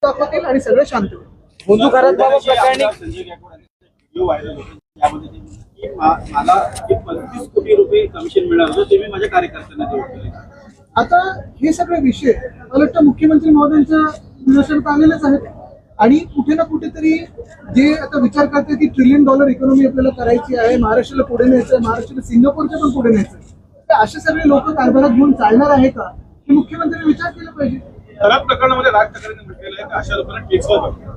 दाखवतील आणि सगळे शांत होईल. बंधू खरात बाबा प्रकरणी मला 35 कोटी रुपये कमिशन मिळालं होतं, ते मी माझ्या कार्यकर्त्यांना देऊ केले. आता हे सगळे विषय मला वाटतं मुख्यमंत्री महोदयांच्या निदर्शनात आलेलेच आहेत आणि कुठे ना कुठेतरी जे आता विचार करते की $1 ट्रिलियन इकॉनॉमी आपल्याला करायची आहे, महाराष्ट्राला पुढे न्यायचं आहे, महाराष्ट्राला सिंगापूरच्या पण पुढे न्यायचं आहे, तर असे सगळे लोक कारभारात घेऊन चालणार आहे का हे मुख्यमंत्र्यांनी विचार केला पाहिजे. खराब प्रकरणामध्ये राज ठाकरेंनी म्हटलेलं आहे की अशा लोकांना टेक्सवर बघा.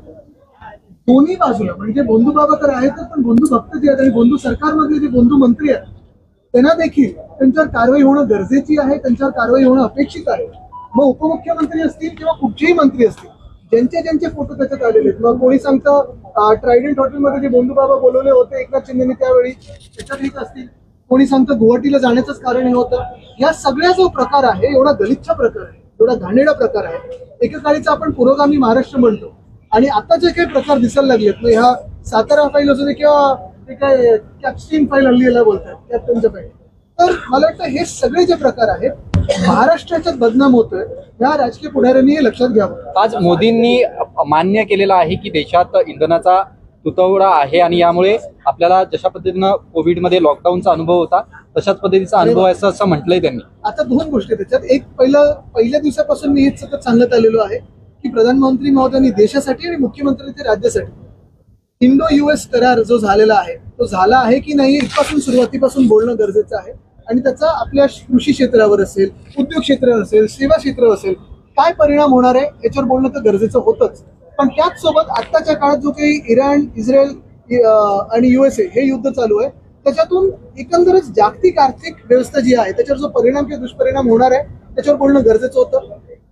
दोन्ही बाजूला म्हणजे बंधू बाबा तर आहेतच, पण बंधू भक्त जे आहेत आणि बंधू सरकारमधले जे बंधू मंत्री आहेत त्यांना देखील त्यांच्यावर कारवाई होणं गरजेची आहे, त्यांच्यावर कारवाई होणं अपेक्षित आहे. मग उपमुख्यमंत्री असतील किंवा कुठचेही मंत्री असतील, ज्यांचे फोटो त्याच्यात आलेले आहेत, मग कोणी सांगतं ट्रायडंट हॉटेलमध्ये जे बंधू बाबा बोलवले होते एकनाथ शिंदेनी त्यावेळी त्याच्यात एक असतील, कोणी सांगतं गुवाहाटीला जाण्याचंच कारण हे होतं. या सगळ्या जो प्रकार आहे एवढा गलिच्छ प्रकार आहे, एवढा घाणेरडा प्रकार आहे. एकेकाळीचा आपण पुरोगामी महाराष्ट्र म्हणतो आणि आता जे काही प्रकार दिसायला लागलेत मग ह्या सातारा फाईल असू दे किंवा ते काय कॅप्स्टीन फाईल हल्लीला बोलतात कॅप्टनच्या फाईल, तर मला वाटतं हे सगळे जे प्रकार आहेत महाराष्ट्राच्याच बदनाम होतोय, या राजकीय पुढाऱ्यांनी हे लक्षात घ्यावं. आज मोदींनी मान्य केलेलं आहे की देशात इंधनाचा तुटवडा आहे आणि यामुळे आपल्याला जशा पद्धतीनं कोविडमध्ये लॉकडाऊनचा अनुभव होता तशाच पद्धतीचा अनुभव आहे असं म्हटलंय त्यांनी. आता दोन गोष्टी त्याच्यात, एक पहिल्या दिवसापासून मी हेच सतत सांगत आलेलो आहे की प्रधानमंत्री महोदयांनी देशासाठी आणि मुख्यमंत्र्यांनी राज्यासाठी इंडो US करार जो झालेला आहे तो झाला आहे की नाही इथपासून सुरुवातीपासून बोलणं गरजेचं आहे आणि त्याचा आपल्या कृषी क्षेत्रावर असेल, उद्योग क्षेत्रावर असेल, सेवा क्षेत्रावर असेल काय परिणाम होणार आहे याच्यावर बोलणं तर गरजेचं होतंच. पण त्याच सोबत आत्ताच्या काळात जो काही इराण, इस्रायल आणि USA हे युद्ध चालू आहे त्याच्यातून एकंदरच जागतिक आर्थिक व्यवस्था जी आहे त्याच्यावर जो परिणाम किंवा दुष्परिणाम होणार आहे त्याच्यावर बोलणं गरजेचं होतं.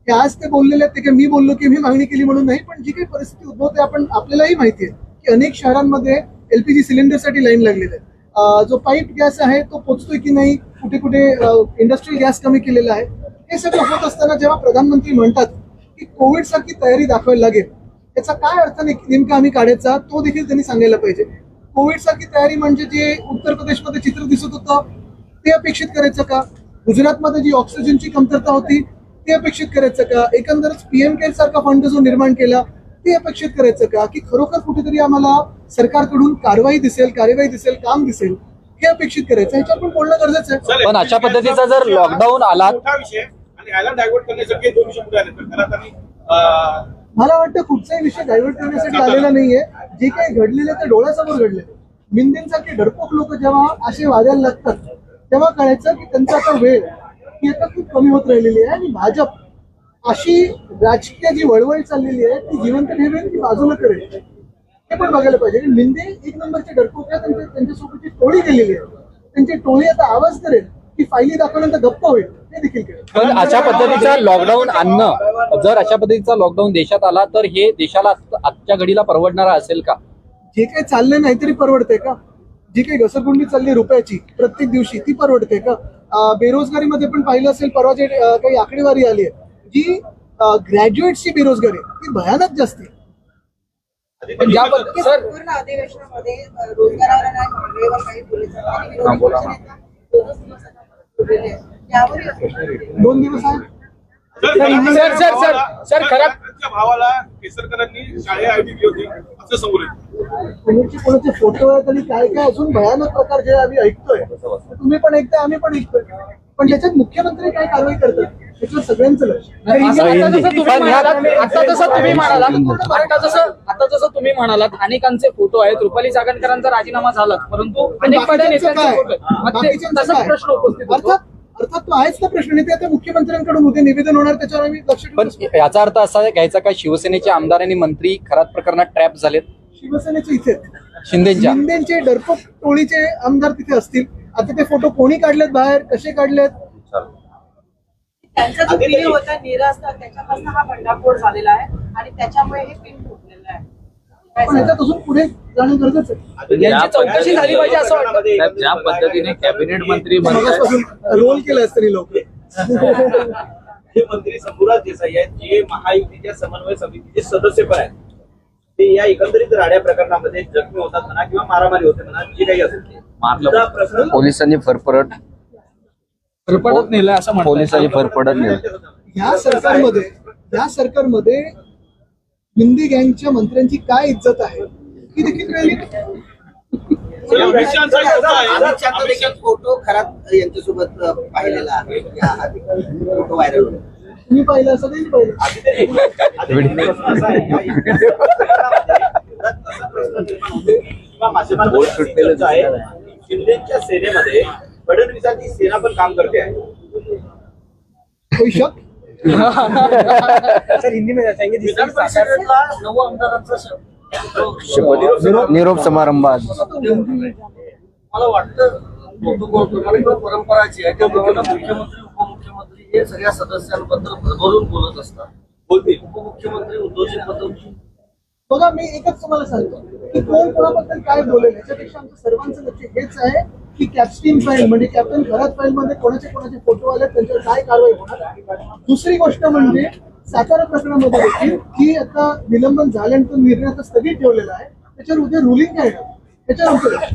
हे आज ते बोललेले आहेत ते काही मी बोललो की मी मागणी केली म्हणून नाही, पण जी काही परिस्थिती उद्भवते आपल्यालाही माहिती आहे की अनेक शहरांमध्ये LPG सिलेंडरसाठी लाईन लागलेली आहे, जो पाईप गॅस आहे तो पोचतोय की नाही, कुठे कुठे इंडस्ट्रियल गॅस कमी केलेला आहे. हे सगळं होत असताना जेव्हा प्रधानमंत्री म्हणतात की कोविड सारखी तयारी दाखवायला लागेल, याचा काय अर्थ नेमका आम्ही काढायचा तो देखील त्यांनी सांगायला पाहिजे. कोविड सारखी तयारी म्हणजे जे उत्तर प्रदेशमध्ये चित्र दिसत होतं ते अपेक्षित करायचं का, गुजरातमध्ये जी ऑक्सिजनची कमतरता होती ते अपेक्षित करायचं का, एकंदरच PM केअर सारखा फंड जो निर्माण केला ते अपेक्षित करायचं का, की खरोखर कुठेतरी आम्हाला सरकारकडून कार्यवाही दिसेल, काम दिसेल हे अपेक्षित करायचं, ह्याच्यावर पण बोलणं गरजेचं आहे. पण अशा पद्धतीचा जर लॉकडाऊन आला मोठा विषय आणि याला डायव्हर्ट करण्यासाठी 2 विषय पुढे आले तर घरात आणि मला वाटतं कुठचाही विषय डायव्हर्ट करण्यासाठी आलेला नाहीये. जे काही घडलेलं ते डोळ्यासमोर घडलेलं. मिंदेंसारखे डरपोक लोक जेव्हा असे वागायला लागतात तेव्हा कळायचं की त्यांचा आता वेळ ही आता खूप कमी होत राहिलेली आहे आणि भाजप अशी राजकीय जी वळवळ चाललेली आहे ती जिवंत ठेवेल की बाजूला करेल हे पण बघायला पाहिजे. मिंदे एक नंबरचे डरपोक आहे, त्यांच्यासोबतची टोळी गेलेली आहे, त्यांची टोळी आता आवाज करेल की फायली दाखवल्यानंतर गप्प होईल हे देखील करेल. पण अशा पद्धतीचा लॉकडाऊन आणणं, जर अशा पद्धतीचा लॉकडाऊन देशात आला तर हे देशाला आजच्या घडीला परवडणारा असेल का? जे काही चाललंय नाही तरी परवडते का? जी काही घसरगुंडी चालली रुपयाची प्रत्येक दिवशी ती परवडते का? बेरोजगारीमध्ये पण पाहिलं असेल परवा जे काही आकडेवारी आली आहे जी ग्रॅज्युएटची बेरोजगारी ती भयानक जास्त आहे. पूर्ण अधिवेशनामध्ये रोजगारावर आणि मंडळीवर काही बोलायचं आणि विरोधी पक्षनेता 2 दिवसाचा बोललेले आहेत. यावर 2 दिवस आहे. सर खराब त्यांच्या भावाला केसरकरांनी शाळा आयडी दिली होती असं समोर येतं. कोणाचे फोटो आहेत आणि काय काय अजून भयानक प्रकार जे आम्ही ऐकतोय, तुम्ही पण ऐकताय आम्ही पण ऐकतोय, पण त्याच्यात मुख्यमंत्री काय कारवाई करतात त्याच्यावर सगळ्यांचं लक्ष. आता जसं तुम्ही म्हणालात अनेकांचे फोटो आहेत, रुपाली चाकणकरांचा राजीनामा झाला परंतु अनेक नेत्यांचे फोटो आहेत. प्रश्न उपस्थित होतो. अर्थात तो आहेच ना प्रश्न. नाही ते आता मुख्यमंत्र्यांकडून उद्या निवेदन होणार त्याच्यावर आम्ही लक्ष ठेवू. पण याचा अर्थ असा घ्यायचा का शिवसेनेचे आमदार आणि मंत्री खरात प्रकरणात ट्रॅप झालेत? शिवसेनेचे इथे शिंदेचे डरपोक टोळीचे आमदार तिथे असतील. आता ते फोटो कोणी काढलेत बाहेर, कसे काढलेत? त्यांचा जो व्हिडिओ होता निरास्ता त्याच्यापासून हा बंडाफोड झालेला आहे आणि त्याच्यामुळे हे पिन फुटलेलं आहे. पण याच्यापासून पुढे जाणं गरजेचं आहे. यांची चौकशी झाली पाहिजे असं वाटतं. ज्या पद्धतीने कॅबिनेट मंत्री मगासपासून रोल केला असतं लोक. हे मंत्री शंभूराज देसाई आहेत जे महायुतीच्या समन्वय समितीचे सदस्य पण आहेत. ते या एकंदरीत राड्या प्रकरणामध्ये जखमी होतात म्हणा किंवा मारामारी होते म्हणा जे काही असेल ते पोलिसांनी फरफरट नेलं असं पोलिसांनी फरफरट नेलं. या सरकारमध्ये हिंदी गँगच्या मंत्र्यांची काय इज्जत आहे ही देखील कळली. अमित शहाचा फोटो आहे. अमित शहाचा देखील फोटो खरात यांच्यासोबत पाहिलेला आहे फोटो व्हायरल होतो. तुम्ही पाहिलं असं नाही पाहिलं. शिंदेच्या सेनेमध्ये फडणवीसांची सेना पण काम करते आहे. कोई शक. विधान परिषदेतला नव आमदारांचा निरोप समारंभ आज. मला वाटतं प्रोटोकॉल किंवा परंपरा जी आहे त्याप्रमाणे मुख्यमंत्री उपमुख्यमंत्री हे सगळ्या सदस्यांबद्दल भरभरून बोलत असतात. बोलतील. उपमुख्यमंत्री उद्धवजींबद्दल बघा मी एकच तुम्हाला सांगतो की कोण कोणाबद्दल काय बोलेल याच्यापेक्षा आमचं सर्वांचं लक्ष हेच आहे की कॅप्स्टीन फाईल म्हणजे कॅप्टन खरात फाईल मध्ये कोणाचे फोटो आले त्यांच्यावर काय कारवाई होणार. दुसरी गोष्ट म्हणजे सातारा प्रकरणामध्ये देखील की आता निलंबन झाल्यानंतर निर्णय आता स्थगित ठेवलेला आहे त्याच्यावर उद्या रुलिंग काय येणार त्याच्यावर आमचं लक्ष.